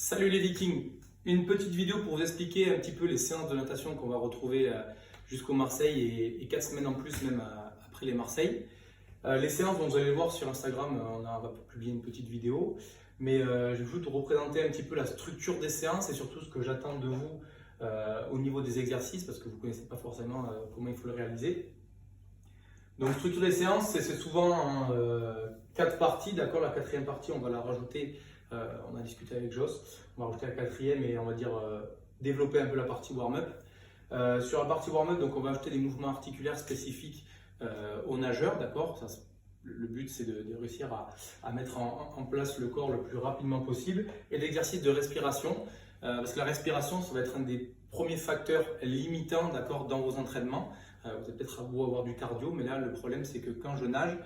Salut les Vikings! Une petite vidéo pour vous expliquer un petit peu les séances de natation qu'on va retrouver jusqu'au Marseille et 4 semaines en plus même après les Marseilles. Les séances, dont vous allez voir sur Instagram, on va publier une petite vidéo, mais je vais vous représenter un petit peu la structure des séances et surtout ce que j'attends de vous au niveau des exercices parce que vous ne connaissez pas forcément comment il faut le réaliser. Donc structure des séances, c'est souvent en 4 parties, d'accord. La quatrième partie, on va la rajouter, on a discuté avec Joss, on va rajouter la quatrième et on va dire développer un peu la partie warm-up. Sur la partie warm-up, donc on va ajouter des mouvements articulaires spécifiques aux nageurs, d'accord. Le but c'est de réussir à mettre en place le corps le plus rapidement possible et l'exercice de respiration, parce que la respiration, ça va être un des premiers facteurs limitants, d'accord, dans vos entraînements. Vous allez peut-être avoir du cardio, mais là le problème c'est que quand je nage,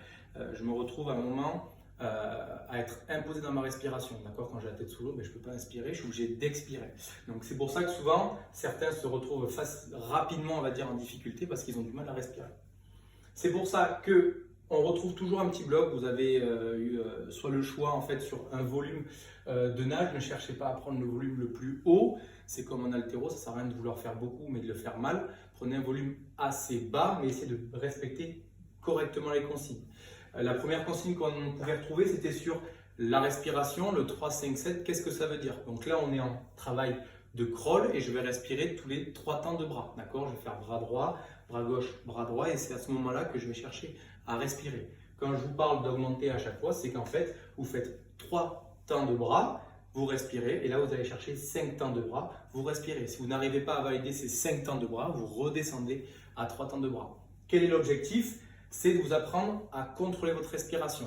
je me retrouve à un moment à être imposé dans ma respiration. D'accord, quand j'ai la tête sous l'eau, je ne peux pas inspirer, je suis obligé d'expirer. Donc c'est pour ça que souvent certains se retrouvent rapidement, on va dire, en difficulté parce qu'ils ont du mal à respirer. C'est pour ça que on retrouve toujours un petit bloc. Vous avez eu soit le choix en fait sur un volume de nage. Ne cherchez pas à prendre le volume le plus haut. C'est comme en haltéro, ça ne sert à rien de vouloir faire beaucoup mais de le faire mal. Prenez un volume assez bas mais essayez de respecter correctement les consignes. La première consigne qu'on pouvait retrouver, c'était sur la respiration, le 3-5-7. Qu'est-ce que ça veut dire? Donc là, on est en travail de crawl et je vais respirer tous les 3 temps de bras. D'accord, je vais faire bras droit, bras gauche, bras droit et c'est à ce moment-là que je vais chercher à respirer. Quand je vous parle d'augmenter à chaque fois, c'est qu'en fait, vous faites 3 temps de bras, vous respirez et là, vous allez chercher 5 temps de bras, vous respirez. Si vous n'arrivez pas à valider ces 5 temps de bras, vous redescendez à 3 temps de bras. Quel est l'objectif? C'est de vous apprendre à contrôler votre respiration.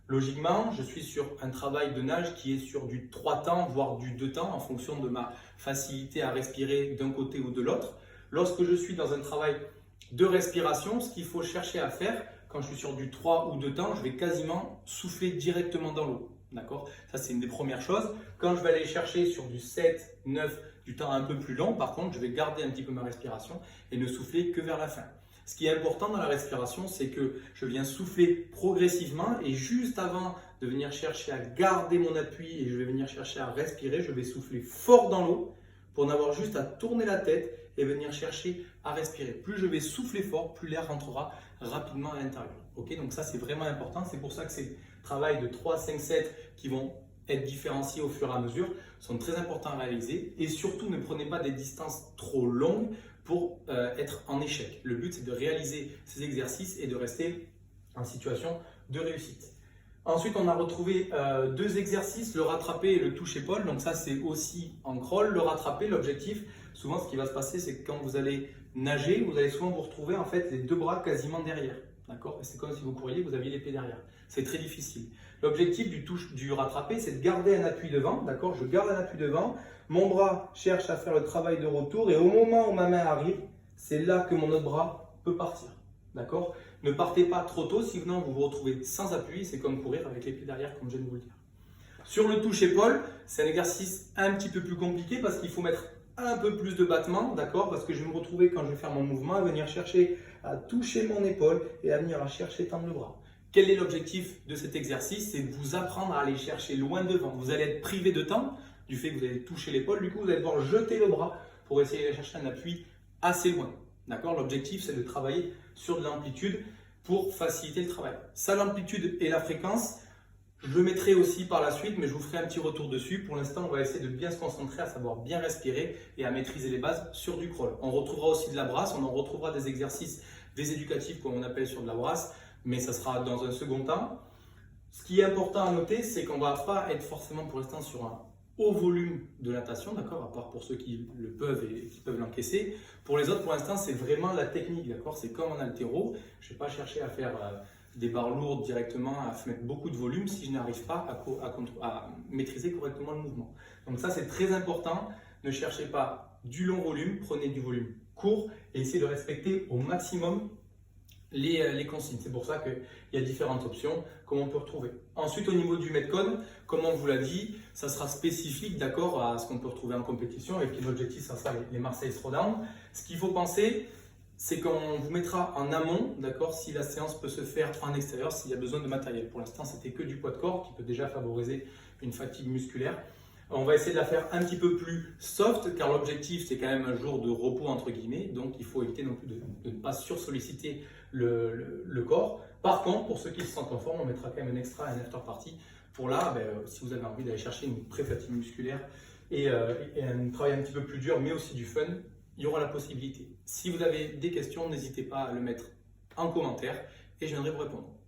Logiquement, je suis sur un travail de nage qui est sur du 3 temps, voire du 2 temps, en fonction de ma facilité à respirer d'un côté ou de l'autre. Lorsque je suis dans un travail de respiration, ce qu'il faut chercher à faire, quand je suis sur du 3 ou 2 temps, je vais quasiment souffler directement dans l'eau. D'accord? Ça, c'est une des premières choses. Quand je vais aller chercher sur du 7, 9, du temps un peu plus long, par contre, je vais garder un petit peu ma respiration et ne souffler que vers la fin. Ce qui est important dans la respiration, c'est que je viens souffler progressivement et juste avant de venir chercher à garder mon appui et je vais venir chercher à respirer, je vais souffler fort dans l'eau pour n'avoir juste à tourner la tête et venir chercher à respirer. Plus je vais souffler fort, plus l'air rentrera rapidement à l'intérieur. Ok, donc ça c'est vraiment important, c'est pour ça que ces travails de 3, 5, 7 qui vont être différenciés au fur et à mesure sont très importants à réaliser et surtout ne prenez pas des distances trop longues pour être en échec. Le but c'est de réaliser ces exercices et de rester en situation de réussite. Ensuite on a retrouvé 2 exercices, le rattrapé et le touche-épaule. Donc ça c'est aussi en crawl. Le rattrapé, l'objectif, souvent ce qui va se passer c'est que quand vous allez nager, vous allez souvent vous retrouver en fait les 2 bras quasiment derrière. D'accord? C'est comme si vous couriez, vous aviez les pieds derrière. C'est très difficile. L'objectif du rattrapé, c'est de garder un appui devant. D'accord? Je garde un appui devant. Mon bras cherche à faire le travail de retour et au moment où ma main arrive, c'est là que mon autre bras peut partir. D'accord? Ne partez pas trop tôt, sinon vous vous retrouvez sans appui. C'est comme courir avec les pieds derrière, comme je viens de vous le dire. Sur le touche-épaule, c'est un exercice un petit peu plus compliqué parce qu'il faut mettre un peu plus de battement, d'accord? Parce que je vais me retrouver quand je vais faire mon mouvement à venir chercher à toucher mon épaule et à venir à chercher tendre le bras. Quel est l'objectif de cet exercice? C'est de vous apprendre à aller chercher loin devant. Vous allez être privé de temps du fait que vous allez toucher l'épaule, du coup vous allez devoir jeter le bras pour essayer d'aller chercher un appui assez loin. D'accord? L'objectif c'est de travailler sur de l'amplitude pour faciliter le travail. Ça, l'amplitude et la fréquence, je le mettrai aussi par la suite, mais je vous ferai un petit retour dessus. Pour l'instant, on va essayer de bien se concentrer, à savoir bien respirer et à maîtriser les bases sur du crawl. On retrouvera aussi de la brasse, on en retrouvera des exercices, des éducatifs comme on appelle sur de la brasse, mais ça sera dans un second temps. Ce qui est important à noter, c'est qu'on ne va pas être forcément pour l'instant sur un haut volume de natation, d'accord, à part pour ceux qui le peuvent et qui peuvent l'encaisser. Pour les autres, pour l'instant, c'est vraiment la technique, d'accord. C'est comme en haltéro. Je ne vais pas chercher à faire des barres lourdes directement, à mettre beaucoup de volume si je n'arrive pas à maîtriser correctement le mouvement. Donc ça, c'est très important. Ne cherchez pas du long volume, prenez du volume court et essayez de respecter au maximum les consignes. C'est pour ça qu'il y a différentes options qu'on peut retrouver. Ensuite, au niveau du Metcon, comme on vous l'a dit, ça sera spécifique, d'accord, à ce qu'on peut retrouver en compétition. Et puis l'objectif, ça sera les Marseille Throwdown. Ce qu'il faut penser, c'est qu'on vous mettra en amont, d'accord, si la séance peut se faire en extérieur, s'il y a besoin de matériel. Pour l'instant, c'était que du poids de corps qui peut déjà favoriser une fatigue musculaire. On va essayer de la faire un petit peu plus soft, car l'objectif c'est quand même un jour de repos entre guillemets, donc il faut éviter non plus de ne pas sursolliciter le corps. Par contre, pour ceux qui se sentent en forme, on mettra quand même un extra, un after party. Pour là, si vous avez envie d'aller chercher une pré-fatigue musculaire et un travail un petit peu plus dur, mais aussi du fun, il y aura la possibilité. Si vous avez des questions, n'hésitez pas à le mettre en commentaire et je viendrai vous répondre.